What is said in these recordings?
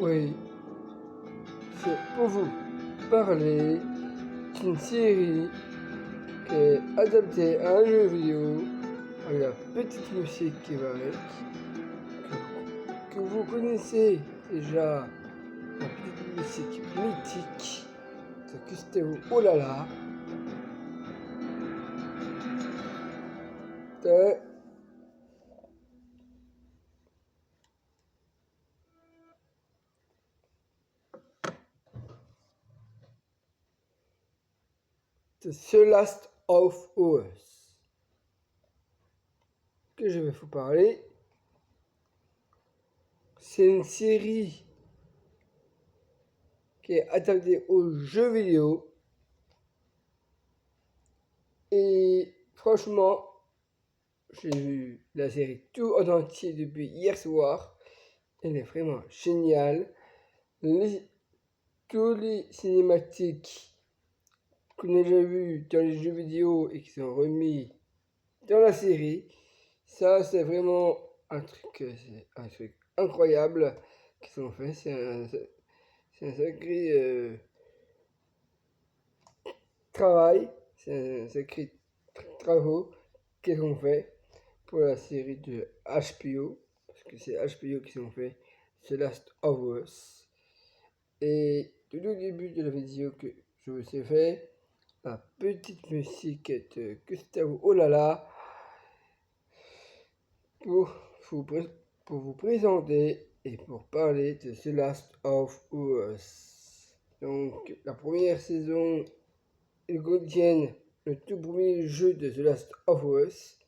Oui, c'est pour vous parler d'une série qui est adaptée à un jeu vidéo avec la petite musique qui va avec, que vous connaissez déjà, la petite musique mythique de Gustavo Olala. The Last of Us que je vais vous parler. C'est une série qui est adaptée aux jeux vidéo et franchement j'ai vu la série tout en entier depuis hier soir. Elle est vraiment géniale. Tous les cinématiques qu'on a déjà vus dans les jeux vidéo et qui sont remis dans la série, ça c'est vraiment un truc incroyable qu'ils ont fait. C'est un sacré travail, c'est un sacré travaux qu'ils ont fait pour la série de HBO, parce que c'est HBO qui ont fait The Last of Us. Et tout au début de la vidéo que je vous ai fait, la petite musique de Gustavo Olala pour vous présenter et pour parler de The Last of Us. Donc la première saison, ils contiennent le tout premier jeu de The Last of Us.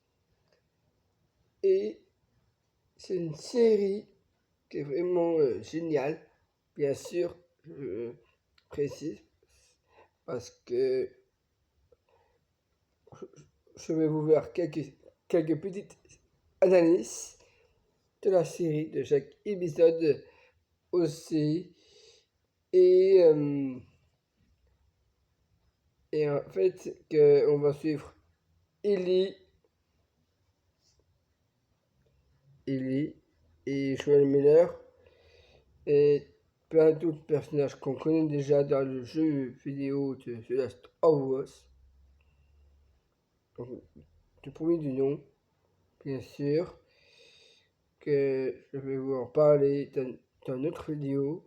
Et c'est une série qui est vraiment géniale, bien sûr, je précise, parce que je vais vous faire quelques petites analyses de la série, de chaque épisode aussi. Et en fait, on va suivre Ellie et Joel Miller et plein d'autres personnages qu'on connaît déjà dans le jeu vidéo de The Last of Us. Donc, du premier du nom, bien sûr, que je vais vous en parler dans une autre vidéo.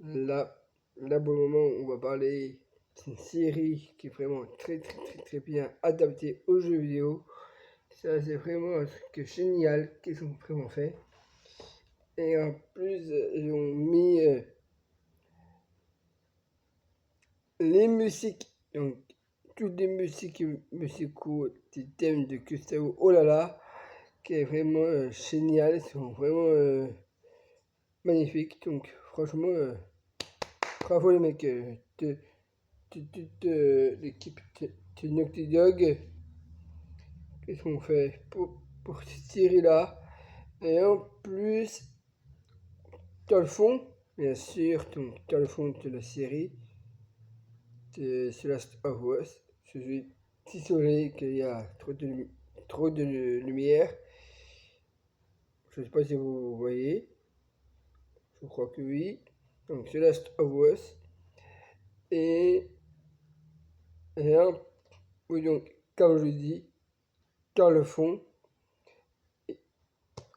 Là, pour le moment, on va parler d'une série qui est vraiment très bien adaptée aux jeux vidéo. Ça, c'est vraiment un truc génial qu'ils ont vraiment fait. Et en plus, ils ont mis les musiques, donc toutes les musiques musicaux des thèmes de Gustavo Olala, qui est vraiment génial, sont vraiment magnifiques. Donc franchement, bravo les mecs de l'équipe de Naughty Dog qui sont faits pour cette série-là. Et en plus, dans le fond, bien sûr, donc dans le fond de la série de The Last of Us, je suis désolé qu'il y a trop de lumière. Je ne sais pas si vous voyez. Je crois que oui. Donc The Last of Us. Et là, oui, donc, comme je dis, dans le fond,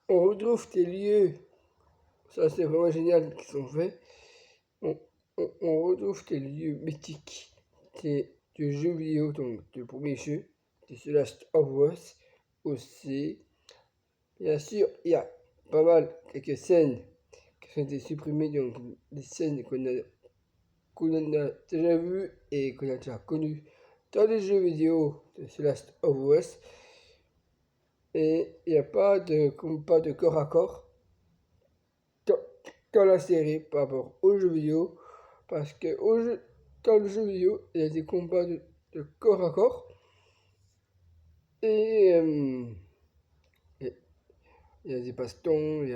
on retrouve des lieux. Ça, c'est vraiment génial qu'ils ont fait. On retrouve des lieux mythiques du jeu vidéo, donc du premier jeu, de The Last of Us aussi. Bien sûr, il y a pas mal quelques scènes qui ont été supprimées, donc des scènes qu'on a déjà vues et qu'on a déjà connues dans les jeux vidéo de The Last of Us. Et il n'y a pas de combat de corps à corps dans la série par rapport aux jeux vidéo, parce que dans le jeu vidéo, il y a des combats de corps à corps. Et il y a des bastons, il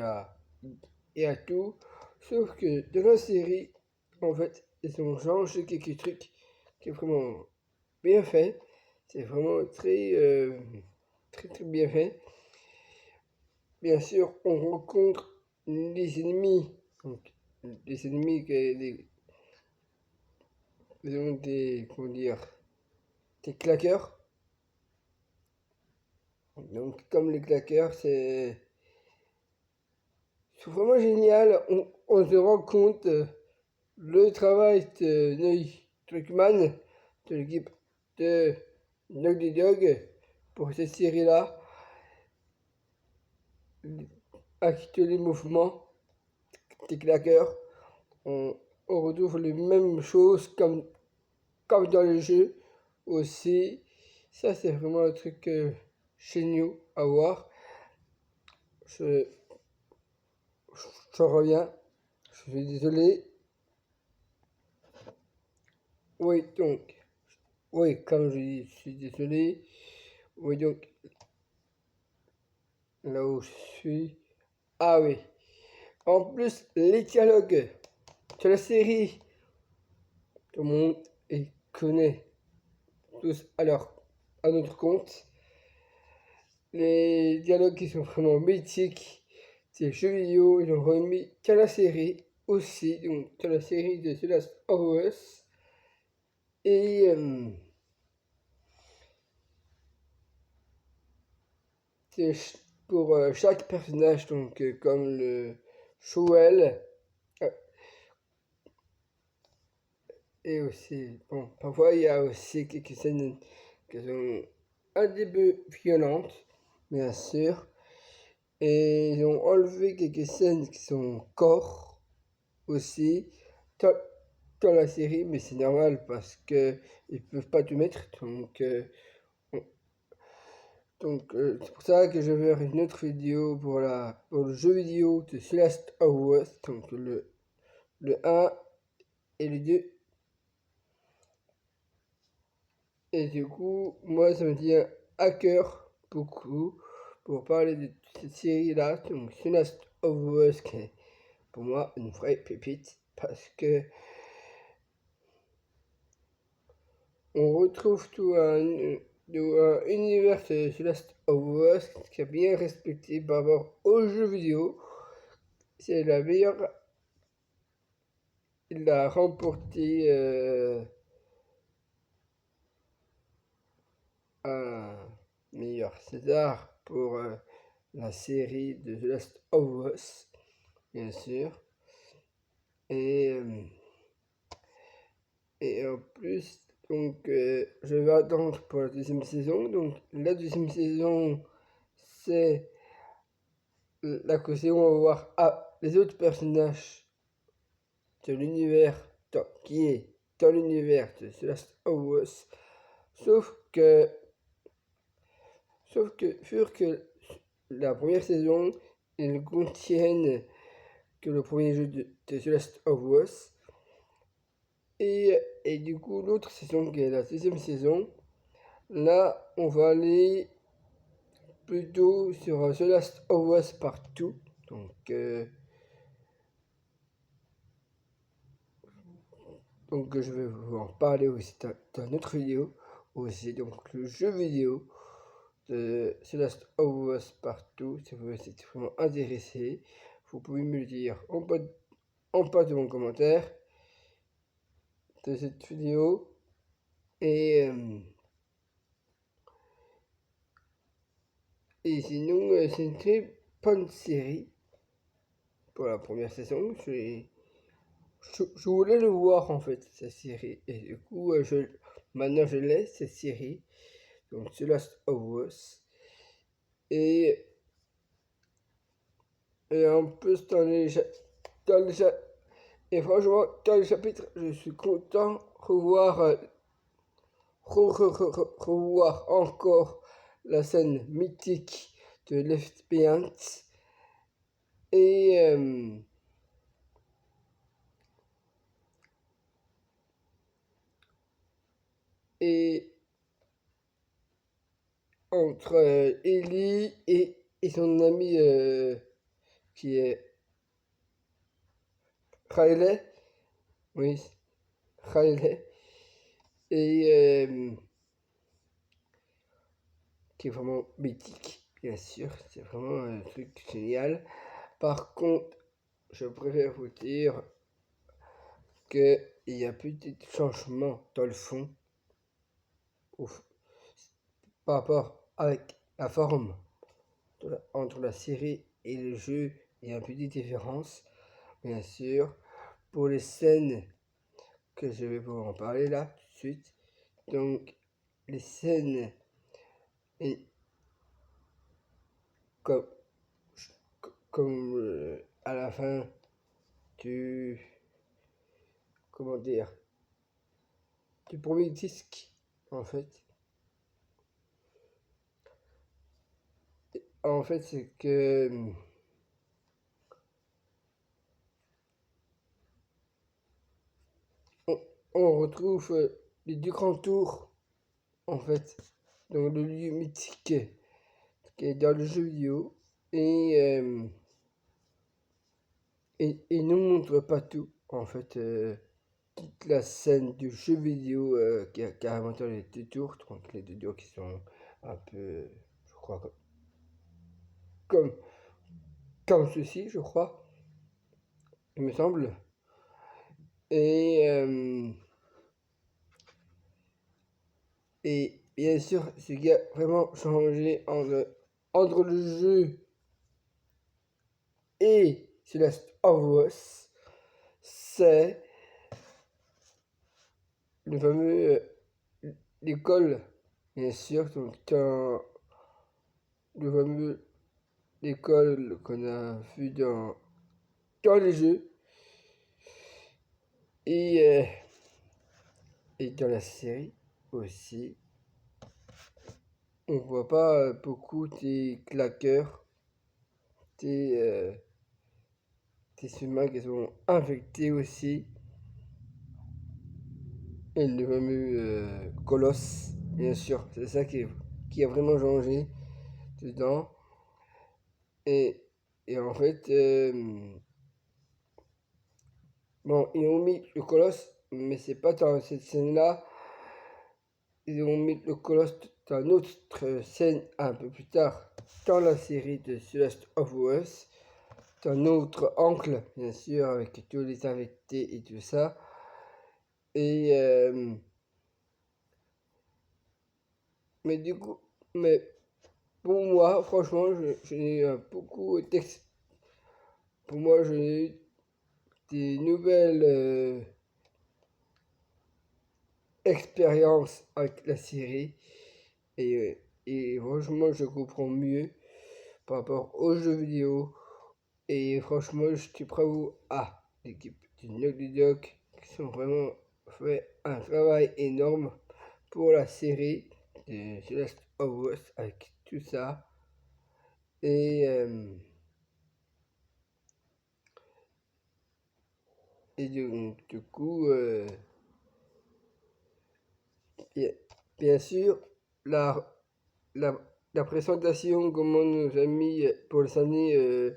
y a tout. Sauf que dans la série, en fait, ils ont changé quelques trucs qui est vraiment bien fait. C'est vraiment très bien fait. Bien sûr, on rencontre les ennemis donc, les ennemis, ils ont des, comment dire, des claqueurs. Donc comme les claqueurs, c'est vraiment génial. On se rend compte le travail de Neuy Druckmann, de l'équipe de Naughty Dog pour cette série-là. Avec les mouvements des claqueurs, on retrouve les mêmes choses comme dans le jeu aussi. Ça, c'est vraiment un truc génial à voir. Je reviens. Je suis désolé. Oui, donc. Oui, comme je dis, je suis désolé. Oui, donc. Là où je suis. Ah oui. En plus, les dialogues de la série, tout le monde connaît tous à notre compte. Les dialogues qui sont vraiment mythiques des jeux vidéo, ils ont remis qu'à la série aussi, donc dans la série de The Last of Us. Et c'est pour chaque personnage, donc comme le Joel, et aussi, bon, parfois il y a aussi quelques scènes qui sont un peu violentes, bien sûr. Et ils ont enlevé quelques scènes qui sont corps aussi dans la série, mais c'est normal parce que ils peuvent pas tout mettre. C'est pour ça que je vais faire une autre vidéo pour le jeu vidéo de The Last of Us, donc le 1 et le 2. Et du coup, moi ça me tient à cœur beaucoup pour parler de cette série-là, donc The Last of Us, qui est pour moi une vraie pépite parce que on retrouve tout un univers de The Last of Us qui est bien respecté par rapport aux jeux vidéo. C'est la meilleure. Il a remporté un meilleur César pour la série de The Last of Us, bien sûr. Et en plus, donc, je vais attendre pour la deuxième saison. Donc, la deuxième saison, c'est la saison où on va voir les autres personnages de l'univers qui est dans l'univers de The Last of Us. Sauf que vu que la première saison, ils ne contiennent que le premier jeu de The Last of Us. Et du coup, l'autre saison, qui est la deuxième saison, là, on va aller plutôt sur The Last of Us Partout. Donc je vais vous en parler aussi dans notre vidéo. Aussi, donc le jeu vidéo de The Last of Us Partout. Si vous êtes vraiment intéressé, vous pouvez me le dire en bas de mon commentaire de cette vidéo. Et sinon, c'est une très bonne série pour la première saison. Je voulais le voir en fait, cette série. Et du coup, maintenant je l'ai, cette série. Donc, The Last of Us. Et en plus, et franchement, dans les chapitres, je suis content de revoir encore la scène mythique de Left Behind. Et entre Ellie et son ami qui est Riley, oui, Riley, et qui est vraiment mythique, bien sûr, c'est vraiment un truc génial. Par contre, je préfère vous dire qu'il y a petit changement dans le fond par rapport avec la forme entre la série et le jeu. Il y a une petite différence, bien sûr, pour les scènes que je vais vous en parler là tout de suite. Donc, les scènes comme, comme à la fin du, comment dire, du premier disque, en fait. En fait, c'est que on retrouve les deux grands tours, en fait, dans le lieu mythique qui est dans le jeu vidéo, et il ne montre pas tout, en fait, toute la scène du jeu vidéo qui a carrément dans les deux tours, donc les deux tours qui sont un peu, je crois, comme, comme ceci, je crois, il me semble. Et bien sûr, ce qui a vraiment changé entre le jeu et Celeste of Us, c'est le fameux l'école, bien sûr, donc le fameux l'école qu'on a vu dans les jeux et, et dans la série aussi. On voit pas beaucoup des claqueurs, des humains qui sont infectés aussi. Et le fameux colosse, bien sûr, c'est ça qui a vraiment changé dedans. Et, et en fait, bon, ils ont mis le colosse, mais c'est pas dans cette scène-là. Ils ont mis le colosse dans une autre scène un peu plus tard dans la série de Celeste of Us, dans un autre angle, bien sûr, avec tous les infectés et tout ça. Et mais du coup, mais pour moi, franchement, je n'ai beaucoup pour moi, je n'ai eu des nouvelles expériences avec la série et franchement, je comprends mieux par rapport aux jeux vidéo. Et franchement, je suis bravo à l'équipe du Naughty Dog qui sont vraiment fait un travail énorme pour la série de Celeste of Us avec tout ça. Et, et du coup, bien sûr, la, la, la présentation, comment nos amis pour les années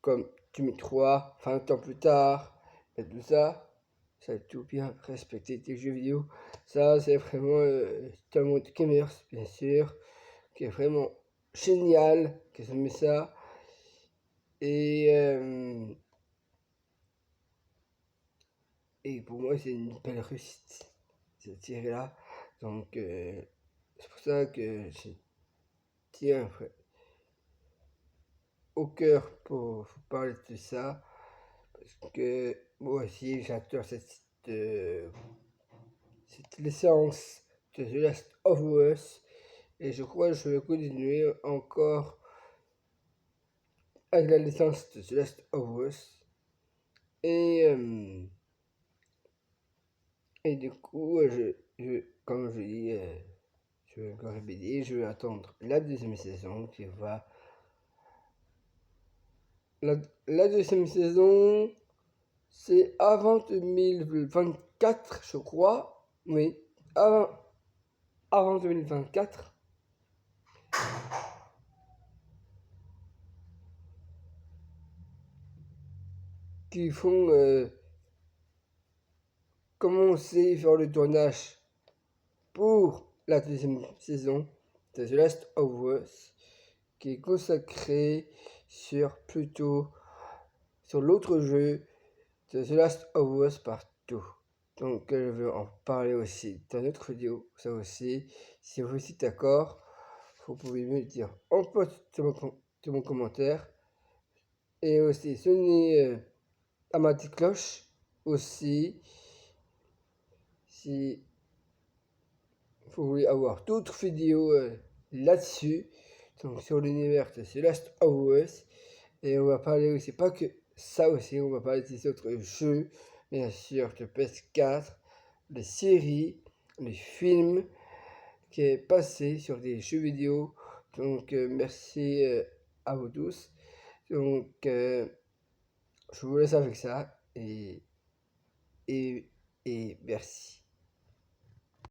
comme Tumi 3, 20 ans plus tard, et tout ça, ça a tout bien respecté des jeux vidéo. Ça, c'est vraiment un monde gamers, bien sûr, qui est vraiment génial, que ça met ça. Et, et pour moi, c'est une belle réussite, cette série-là. Donc, c'est pour ça que je tiens au cœur pour vous parler de ça. Parce que moi aussi, j'adore cette licence de The Last of Us. Et je crois que je vais continuer encore avec la licence de The Last of Us. Et, et du coup, comme je dis, je vais encore répéter, je vais attendre la deuxième saison qui va. La deuxième saison, c'est avant 2024, je crois. Oui, avant 2024. Qui font commencer à faire le tournage pour la deuxième saison de The Last of Us, qui est consacrée plutôt sur l'autre jeu de The Last of Us partout. Donc je veux en parler aussi dans une autre vidéo, ça aussi. Si vous êtes d'accord, vous pouvez me le dire en post de mon commentaire. Et aussi sonnez à ma petite cloche aussi si vous voulez avoir d'autres vidéos là-dessus, donc sur l'univers de The Last of Us. Et on va parler aussi, pas que ça aussi, on va parler des autres jeux, bien sûr, de PS4, les séries, les films qui est passé sur des jeux vidéo. Donc merci à vous tous. Donc je vous laisse avec ça et merci.